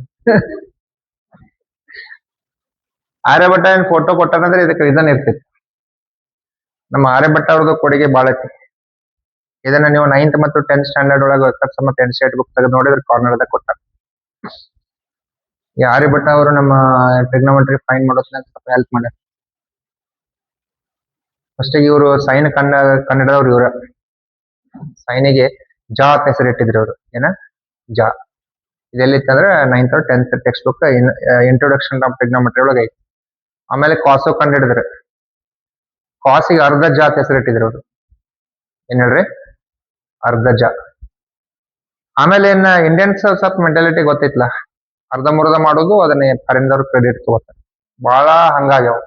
ಆರ್ಯಭಟ ಏನ್ ಫೋಟೋ ಕೊಟ್ಟಾನಂದ್ರೆ ಇದಕ್ಕೆ ರೀಸನ್ ಇರ್ತೈತಿ. ನಮ್ಮ ಆರ್ಯಭಟ್ಟ ಅವ್ರದ್ದು ಕೊಡುಗೆ ಬಾಳ ಐತಿ. ಇದನ್ನ ನೀವು 9th ಮತ್ತು 10th ಸ್ಟ್ಯಾಂಡರ್ಡ್ ಒಳಗೆ ಮತ್ತು NCERT ಬುಕ್ ತೆಗೆದು ನೋಡಿದ್ರೆ ಕಾರ್ನರ್ದಾಗ ಕೊಟ್ಟಾರ. ಈ ಆರ್ಯಭಟ್ಟ ಅವರು ನಮ್ಮ ಟ್ರಿಗ್ನೋಮೆಟ್ರಿ ಫೈಂಡ್ ಮಾಡೋದ್ನಾಗ ಸ್ವಲ್ಪ ಹೆಲ್ಪ್ ಮಾಡ್ಯಾರ. ಫಸ್ಟಿಗೆ ಇವರು ಸೈನ್ ಕನ್ನಡದವ್ರು. ಇವ್ರ ಸೈನಿಗೆ ಜಾ ಅಂತ ಹೆಸರಿಟ್ಟಿದ್ರು ಅವರು. ಏನ ಜಾ. ಇದೆಲ್ಲಿತ್ತಂದ್ರೆ 9th or 10th text book introduction of trigonometry ಒಳಗೆ ಐತಿ. ಆಮೇಲೆ ಕಾಸು ಕಂಡು ಹಿಡಿದ್ರು. ಕಾಸಿಗೆ ಅರ್ಧ ಜಾ ಅಂತ ಹೆಸರಿಟ್ಟಿದ್ರು ಅವರು. ಏನ್ ಹೇಳ್ರಿ? ಅರ್ಧ ಜಾ. ಆಮೇಲೆ ಏನ್ ಇಂಡಿಯನ್ಸ್ ಸ್ವಲ್ಪ ಮೆಂಟಾಲಿಟಿ ಗೊತ್ತೈತ್ಲ, ಅರ್ಧಂಬರ್ಧ ಮಾಡೋದು, ಅದನ್ನೇ ಫಾರಿನ್ದವ್ರು ಕ್ರೆಡಿಟ್ ತಗೋತಾರೆ. ಬಹಳ ಹಂಗಾಗ್ಯಾವ.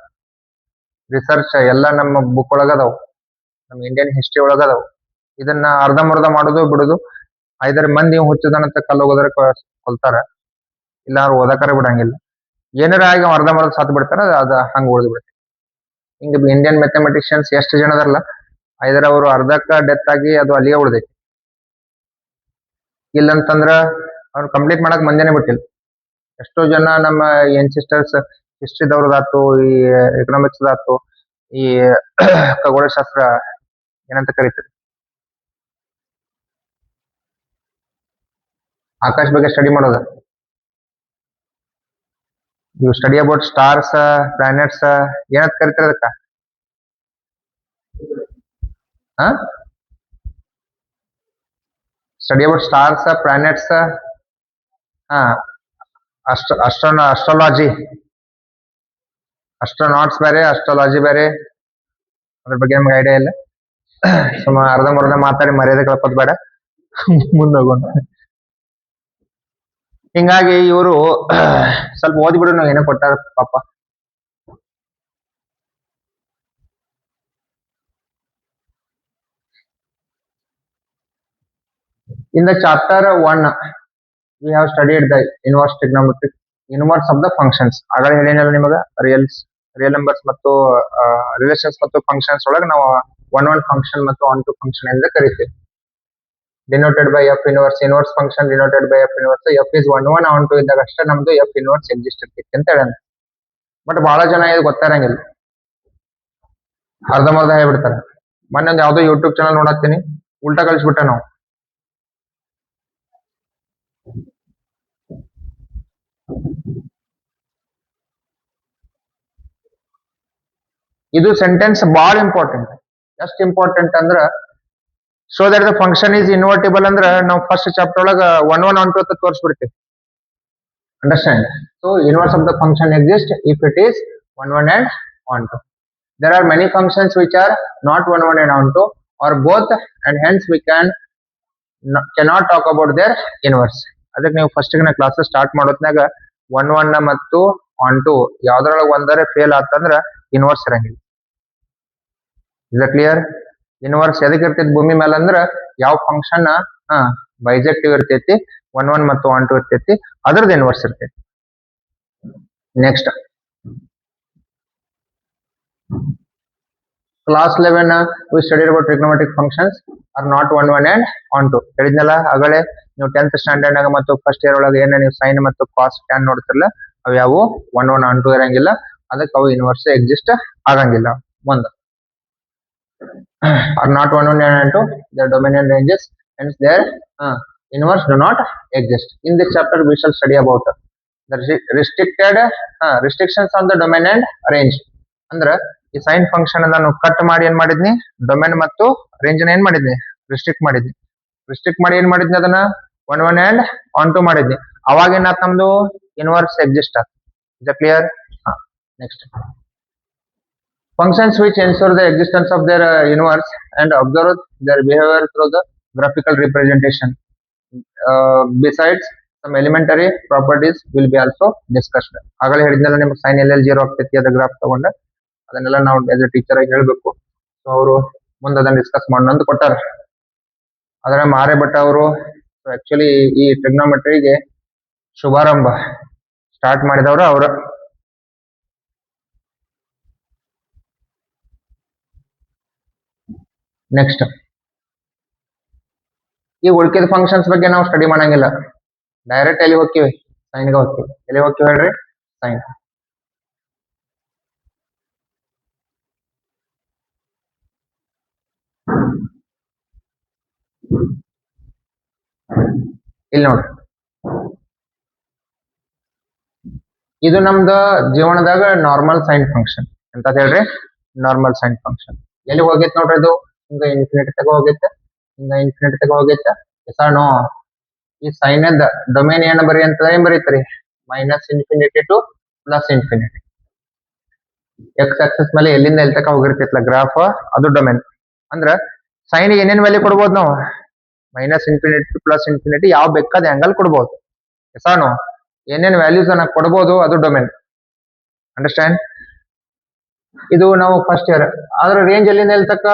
ರಿಸರ್ಚ್ ಎಲ್ಲ ನಮ್ಮ ಬುಕ್ ಒಳಗದಾವ್, ನಮ್ಮ ಇಂಡಿಯನ್ ಹಿಸ್ಟ್ರಿ ಒಳಗದಾವ್. ಇದನ್ನ ಅರ್ಧಂಬರ್ಧ ಮಾಡೋದು ಬಿಡುದು. ಐದರ ಮಂದಿ ಹುಚ್ಚದನಂತ ಕಲ್ಲು ಹೋಗೋದ್ರ ಕೊಲ್ತಾರ, ಇಲ್ಲ ಅವ್ರು ಓದಕಾರ ಬಿಡಂಗಿಲ್ಲ. ಏನಾರ ಆಗಿ ಅರ್ಧಂಬರ್ಧ ಸತ್ ಬಿಡ್ತಾರ, ಅದ ಹಂಗ ಉಳಿದು ಬಿಡುತ್ತೆ. ಹಿಂಗ ಇಂಡಿಯನ್ ಮ್ಯಾಥಮೆಟಿಷಿಯನ್ಸ್ ಎಷ್ಟು ಜನ ಅದಾರಲ್ಲ, ಐದರ ಅವರು ಅರ್ಧಕ್ಕ ಡೆತ್ ಆಗಿ ಅದು ಅಲ್ಲಿಗೆ ಉಳಿದೈತಿ. ಇಲ್ಲಂತಂದ್ರ ಅವ್ರು ಕಂಪ್ಲೀಟ್ ಮಾಡಕ್ ಮಂದಿನೇ ಬಿಟ್ಟಿಲ್ಲ. ಎಷ್ಟೋ ಜನ ನಮ್ಮ ಎನ್ಸಿಸ್ಟರ್ಸ್ ಹಿಸ್ಟ್ರಿದವ್ರದಾತು, ಈ ಎಕನಾಮಿಕ್ಸ್ ದಾತು, ಈ ಖಗೋಳಶಾಸ್ತ್ರ ಏನಂತ ಕರೀತಾರೆ, ಆಕಾಶ ಬಗ್ಗೆ ಸ್ಟಡಿ ಮಾಡೋದ. You study about stars, planets, ಏನಂತ ಕರಿತಾರೆ ಅದಕ್ಕ? Study about stars, planets, astrology. Astronauts ಬೇರೆ, ಅಸ್ಟ್ರಾಲಜಿ ಬೇರೆ. ಅದ್ರ ಬಗ್ಗೆ ನಮ್ಗೆ ಐಡಿಯಾ ಇಲ್ಲ. ಸುಮ್ಮ ಅರ್ಧಂಬರ್ಧ ಮಾತಾಡಿ ಮರ್ಯಾದೆ ಕಳ್ಕೋದ್ ಬೇಡ, ಮುಂದೋಗೋಣ. ಹಿಂಗಾಗಿ ಇವರು ಸ್ವಲ್ಪ ಓದ್ಬಿಡು, ನಾವು ಏನೋ ಕೊಟ್ಟಾರ ಪಾಪ. In the chapter 1, we have studied the inverse trigonometric, inverse of the functions. ಆಗಲೇ ಹೇಳಿನಲ್ಲ ನಿಮಗ, ರಿಯಲ್ ನಂಬರ್ಸ್ ಮತ್ತು ರಿಲೇಷನ್ಸ್ ಮತ್ತು ಫಂಕ್ಷನ್ಸ್ ಒಳಗೆ ನಾವು ಒನ್ ಫಂಕ್ಷನ್ ಮತ್ತು ಆನ್ ಟು ಫಂಕ್ಷನ್ ಎಂದು ಕರಿತೀವಿ. Denoted by F inverse. Inverse function denoted by F inverse. F is 1 onto ಇದ್ದಾಗ ಅಷ್ಟೇ ನಮ್ದು F ಇನ್ವರ್ಸ್ ಎಕ್ಸಿಸ್ಟ್ ಇರ್ತೈತಿ ಅಂತ ಹೇಳ. ಬಟ್ ಬಹಳ ಜನ ಇದು ಗೊತ್ತಾರಂಗಿಲ್ಲ, ಅರ್ಧಂಬರ್ಧ ಹೇಳ್ಬಿಡ್ತಾರೆ. ಮೊನ್ನೆ ಒಂದು ಯಾವ್ದೋ ಯೂಟ್ಯೂಬ್ ಚಾನಲ್ ನೋಡತ್ತೀನಿ, ಉಲ್ಟಾ ಕಳಿಸ್ಬಿಟ್ಟ ನಾವು. ಇದು ಸೆಂಟೆನ್ಸ್ ಬಹಳ ಇಂಪಾರ್ಟೆಂಟ್. ಎಷ್ಟು ಇಂಪಾರ್ಟೆಂಟ್ ಅಂದ್ರ, so that the function is invertible ಅಂದ್ರ ನಾವು ಫಸ್ಟ್ ಚಾಪ್ಟರ್ ಒಳಗ 1 ಆನ್ ಟು ಅಂತ ತೋರಿಸ್ಬಿಡ್ತೀವಿ. Understand? So inverse of the function exist if it is 1 and on to. There are many functions which are not 1 and on to, or both, and hence we can cannot talk about there inverse. ಅದಕ್ಕೆ ನೀವು first ನಾ classes start ಮಾಡೋತ್ನಾಗ 1 ಮತ್ತು on to ಯಾವ್ದ್ರೊಳಗೆ ಒಂದರೆ fail ಆತಂದ್ರ inverse ಇರಂಗಿಲ್ಲ. Is clear? Inverse ಎದಕ್ ಇರ್ತೈತಿ ಭೂಮಿ ಮೇಲೆ ಅಂದ್ರ ಯಾವ ಫಂಕ್ಷನ್ ಬೈಜೆಕ್ಟಿವ್ ಇರ್ತೈತಿ, 1 ಮತ್ತು ಆನ್ ಟು ಇರ್ತೈತಿ, ಅದ್ರದ್ದು ಇನ್ವರ್ಸ್ ಇರ್ತೈತಿ. Next class 11 we studied about trigonometric functions are not 1 and on 2. ಹೇಳಿದ್ನಲ್ಲ ಆಗಲೇ ನೀವು 10th ಸ್ಟ್ಯಾಂಡರ್ಡ್ ನಾಗ ಮತ್ತು ಫಸ್ಟ್ ಇಯರ್ ಒಳಗೆ ಏನ ನೀವು ಸೈನ್ ಮತ್ತು ಕಾಸ್ ಟ್ಯಾನ್ ನೋಡ್ತಿರಲ್ಲ ಅವು ಯಾವ 1 on 2 ಇರಂಗಿಲ್ಲ. ಅದಕ್ಕೆ ಅವು ಇನ್ವರ್ಸ್ ಎಕ್ಸಿಸ್ಟ್ ಆಗಂಗಿಲ್ಲ. ಒಂದು are not 1 and 2, their domain and ranges, hence their inverse do not exist. In this chapter we shall study about the restrictions on the domain and range. ಅಂದ್ರೆ ಈ sine function ನಾನು cut ಮಾಡಿ ಏನ್ ಮಾಡಿದ್ನಿ, domain ಮತ್ತು range ಏನ್ ಮಾಡಿದ್ನಿ, restrict ಮಾಡಿದ್ನಿ. Restrict ಮಾಡಿ ಏನ್ ಮಾಡಿದ್ನಿ, ಅದನ್ನ 1 and on 2 ಮಾಡಿದ್ನಿ. ಅವಾಗ ಏನಾತ್ ನಮ್ದು ಇನ್ವರ್ಸ್ ಎಕ್ಸಿಸ್ಟ್ ಆತ್. Is clear? Next functions which ensure the existence of their inverse and observe their behavior through the graphical representation. Besides some elementary properties will be also discussed. ಆಗಲೇ ಹೇಳಿದ್ನಲ್ಲ ನಿಮ್ಗೆ sign ಎಲ್ಲೆಲ್ಲಿ 0 ಆಗ್ತೈತಿ ಅದ graph ತಗೊಂಡ ಅದನ್ನೆಲ್ಲ ನಾವು ಆಸ್ ಎ ಟೀಚರ್ ಆಗಿ ಹೇಳ್ಬೇಕು. ಸೊ ಅವರು ಮುಂದೆ ಅದನ್ನ ಡಿಸ್ಕಸ್ ಮಾಡೋಣ ಕೊಟ್ಟಾರ. ಆದ್ರೆ ಮಾರೆ ಭಟ್ ಅವರು ಆಕ್ಚುಲಿ ಈ ಟ್ರಿಗ್ನೋಮೆಟ್ರಿಗೆ ಶುಭಾರಂಭ ಸ್ಟಾರ್ಟ್ ಮಾಡಿದವರು ಅವರು. ನೆಕ್ಸ್ಟ್ ಈ ಉಳ್ಕಿದ ಫಂಕ್ಷನ್ಸ್ ಬಗ್ಗೆ ನಾವು ಸ್ಟಡಿ ಮಾಡಂಗಿಲ್ಲ. ಡೈರೆಕ್ಟ್ ಎಲ್ಲಿ ಹೋಗ್ತೀವಿ, ಸೈನ್ಗೆ ಹೋಗ್ತೀವಿ. ಎಲ್ಲಿ ಹೋಗ್ತೀವಿ ಹೇಳ್ರಿ? ಸೈನ್. ಇಲ್ಲಿ ನೋಡ್ರಿ, ಇದು ನಮ್ದು ಜೀವನದಾಗ ನಾರ್ಮಲ್ ಸೈನ್ ಫಂಕ್ಷನ್ ಅಂತ ಹೇಳ್ರಿ. ನಾರ್ಮಲ್ ಸೈನ್ ಫಂಕ್ಷನ್ ಎಲ್ಲಿ ಹೋಗೈತೆ ನೋಡ್ರಿ, ಇದು ಹಿಂಗ ಇನ್ಫಿನಿಟಿ ತಗ ಹೋಗೈತೆ, ಹಿಂಗ ಇನ್ಫಿನಿಟಿ ತಗ ಹೋಗೈತೆ. ನೋ ಈ ಸೈನ್ ಡೊಮೇನ್ ಏನ್ ಬರಿ ಅಂತ ಏನ್ ಬರೀತ್ರಿ, -infinity to +infinity. X axis ಮೇಲೆ ಎಲ್ಲಿಂದ ಎಲ್ಲಿ ತಕ ಹೋಗಿರ್ತೈತಲ್ಲ ಗ್ರಾಫ್, ಅದು ಡೊಮೇನ್. ಅಂದ್ರ ಸೈನ್ ಏನೇನ್ ವ್ಯಾಲ್ಯೂ ಕೊಡ್ಬೋದು ನಾವು, -ಇನ್ಫಿನಿಟಿ ಟು +ಇನ್ಫಿನಿಟಿ ಯಾವ ಬೇಕಾದ ಆಂಗಲ್ ಕೊಡ್ಬೋದು. ನೋ ಏನೇನ್ ವ್ಯಾಲ್ಯೂಸ್ ಅನ್ನ ಕೊಡ್ಬೋದು, ಅದು ಡೊಮೇನ್. ಅಂಡರ್ಸ್ಟ್ಯಾಂಡ್? ಇದು ನಾವು ಫಸ್ಟ್ ಇಯರ್. ಆದ್ರೆ ರೇಂಜ್ ಎಲ್ಲಿಂದ ಎಲ್ಲಿ ತಕ,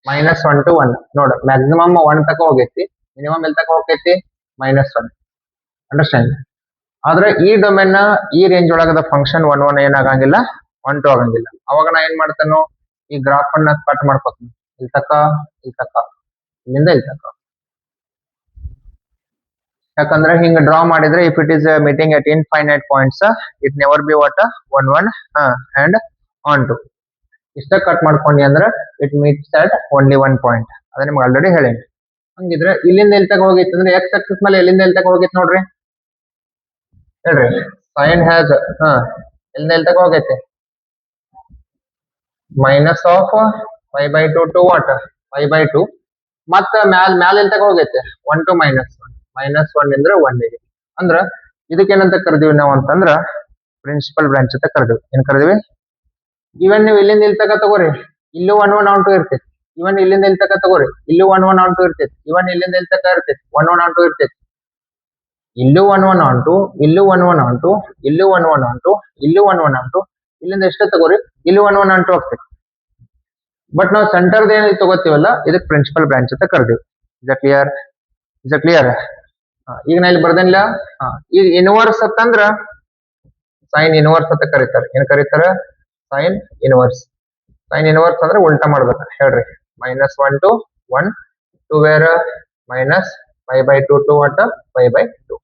-1 to 1. ನೋಡ ಮ್ಯಾಕ್ಸಿಮಮ್ 1 ತಕ ಹೋಗೈತಿ, ಮಿನಿಮಮ್ ಎಲ್ಲಿ ತಕ ಹೋಗೈತಿ, -1. ಅಂಡರ್ಸ್ಟ್ಯಾಂಡ್? ಆದ್ರೆ ಈ ಡೊಮೇನ್ ಈ ರೇಂಜ್ ಒಳಗದ ಫಂಕ್ಷನ್ 1 ಏನಾಗಂಗಿಲ್ಲ, 1 2 ಆಗಂಗಿಲ್ಲ. ಅವಾಗ ನಾ ಏನ್ ಮಾಡ್ತಾನು, ಈ ಗ್ರಾಫ್ ಅನ್ನ ಕಟ್ ಮಾಡ್ಕೊತೀನಿ. ಇಲ್ಲಿ ತಕ, ಇಲ್ಲಿ ತಕ, ಇಲ್ಲಿಂದ ಇಲ್ಲಿ ತಕ. ಯಾಕಂದ್ರೆ ಹಿಂಗ ಡ್ರಾ ಮಾಡಿದ್ರೆ if it is meeting at infinite points it never be what 1 and on 2. ಇಷ್ಟ ಕಟ್ ಮಾಡ್ಕೊಂಡಿ ಅಂದ್ರೆ it meets at only 1 point. ಅದ ನಿಮ್ಗೆ ಆಲ್ರೆಡಿ ಹೇಳೇನಿ. ಹಂಗಿದ್ರೆ ಇಲ್ಲಿಂದ ಎಲ್ಲಿ ತಗ ಹೋಗೈತಿ ಅಂದ್ರೆ ಎಕ್ಸ್ ಆಕ್ಸಿಸ್ ಮೇಲೆ ಎಲ್ಲಿಂದ ಎಲ್ಲಿ ತಗ ಹೋಗೈತಿ ನೋಡ್ರಿ, ಹೇಳ್ರಿ. ಸೈನ್ ಹ್ಯಾಸ್ ಎಲ್ಲಿಂದ ಎಲ್ಲಿ ತಗ ಹೋಗೈತೆ, -π/2 to what 5/2. ಮತ್ತ ಮ್ಯಾಲ ಎಲ್ಲಿ ತಗ ಹೋಗೈತೆ, 1 to -1. -1 ಇಂದ್ರೆ 1 ಗೆ. ಅಂದ್ರ ಇದಕ್ಕೇನಂತ ಕರ್ದಿವಿ ನಾವು ಅಂತಂದ್ರ ಪ್ರಿನ್ಸಿಪಲ್ ಬ್ರಾಂಚ್ ಅಂತ ಕರ್ದಿವಿ. ಏನ್ ಕರ್ದಿವಿ? ಇವನ್ ನೀವು ಇಲ್ಲಿಂದ ಇಲ್ಲಿ ತಕ ತಗೋರಿ, ಇಲ್ಲೂ 1 1 on 2 ಇರ್ತೈತಿ. ಇವನ್ ಇಲ್ಲಿಂದ ಇಲ್ಲಿ ತಕ ತಗೋರಿ, ಇಲ್ಲೂ 1 1 on 2 ಇರ್ತೈತಿ. ಇವನ್ ಇಲ್ಲಿಂದ ಇಲ್ಲಿ ತಕ ಇರ್ತೈತಿ, 1 1 on 2 ಇರ್ತೈತಿ. ಇಲ್ಲೂ 1 1 on 2, ಇಲ್ಲೂ 1 1 on 2, ಇಲ್ಲೂ 1 1 on 2, ಇಲ್ಲೂ 1 1 on 2. ಇಲ್ಲಿಂದ ಎಷ್ಟೇ ತಗೋರಿ, ಇಲ್ಲೂ 1 1 on 2 ಆಗ್ತೈತಿ. ಬಟ್ ನಾವು ಸೆಂಟರ್ದ ಏನ್ ತಗೋತೀವಲ್ಲ ಇದಕ್ಕೆ ಪ್ರಿನ್ಸಿಪಲ್ ಬ್ರಾಂಚ್ ಅಂತ ಕರ್ದಿವಿ. Is clear? Is clear? ಈಗ ನಾ ಇಲ್ಲಿ ಬರ್ದೇನಿಲ್ಲ. ಈಗ ಇನ್ವರ್ಸ್ ಅಂತಂದ್ರ ಸೈನ್ ಇನ್ವರ್ಸ್ ಅಂತ ಕರೀತಾರೆ. ಏನ್ ಕರೀತಾರ? Sine inverse. ಸೈನ್ ಇನ್ವರ್ಸ್ ಅಂದ್ರೆ ಉಲ್ಟಾ ಮಾಡ್ಬೇಕು ಹೇಳ್ರಿ. -1 to 1 to where -π/2 to what 5/2.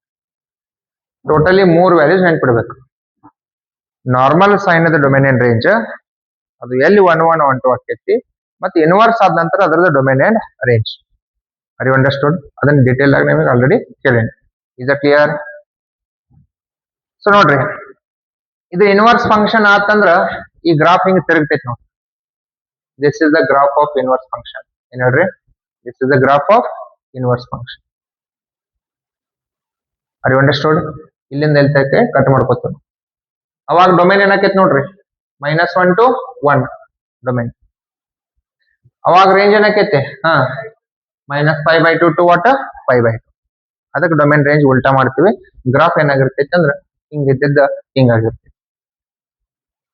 Totally 3 values ನೆನ್ಪಿಡ್ಬೇಕು. ನಾರ್ಮಲ್ ಸೈನ್ ಅದ ಡೊಮೇನ್ ಅಂಡ್ ರೇಂಜ್, ಅದು ಎಲ್ಲಿ 1 1 on 2 ಆಕೈತಿ, ಮತ್ತೆ ಇನ್ವರ್ಸ್ ಆದ ನಂತರ ಅದರದ domain and range. Are you understood? ಅದನ್ನ ಡೀಟೇಲ್ ಆಗಿ ನಿಮಗೆ ಆಲ್ರೆಡಿ ಕೇಳೇನಿ. Is clear? ಸೊ ನೋಡ್ರಿ, ಇದು ಇನ್ವರ್ಸ್ ಫಂಕ್ಷನ್ ಆತಂದ್ರ ಈ ಗ್ರಾಫ್ ಹಿಂಗ್ ತಿರುಗ್ತೈತಿ ನೋಡಿ. This is the graph of inverse function. ಏನ್ ಹೇಳ್ರಿ? This is the graph of inverse function. Are you understood? ಇಲ್ಲಿಂದ ಎಲ್ಲಿ ತಕ್ಕೆ ಕಟ್ ಮಾಡ್ಕೊತ ಅವಾಗ ಡೊಮೇನ್ ಏನಾಕೈತಿ ನೋಡ್ರಿ, -1 to 1 ಡೊಮೇನ್. ಅವಾಗ ರೇಂಜ್ ಏನಾಕೈತಿ, -5/2 ಟು ವಾಟ್ 5/2. ಅದಕ್ಕೆ ಡೊಮೇನ್ ರೇಂಜ್ ಉಲ್ಟಾ ಮಾಡ್ತೀವಿ. ಗ್ರಾಫ್ ಏನಾಗಿರ್ತೈತೆ ಅಂದ್ರೆ ಹಿಂಗಿದ್ದ ಹಿಂಗಾಗಿರ್ತೈತಿ.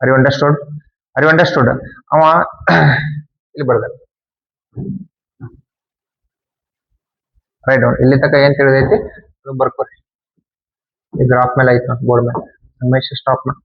ಅರಿ ಅಂಡರ್ಸ್ಟುಡ್ ಅರಿ ಅಂಡರ್ಸ್ಟುಡ್ ಅವ ಇಲ್ಲಿ ಬರ್ದ ರೈಟ್ ಡೌನ್ ಇಲ್ಲಿ ತನಕ ಏನ್ ತಿಳಿದೈತಿ ಅದು ಬರ್ಕೋರಿ. ಈ ಗ್ರಾಫ್ ಮೇಲೆ ಐತಿ ಬೋರ್ಡ್ ಮೇಲೆ. ರಮೇಶ್ ಸ್ಟಾಪ್ ಮಾಡಿ.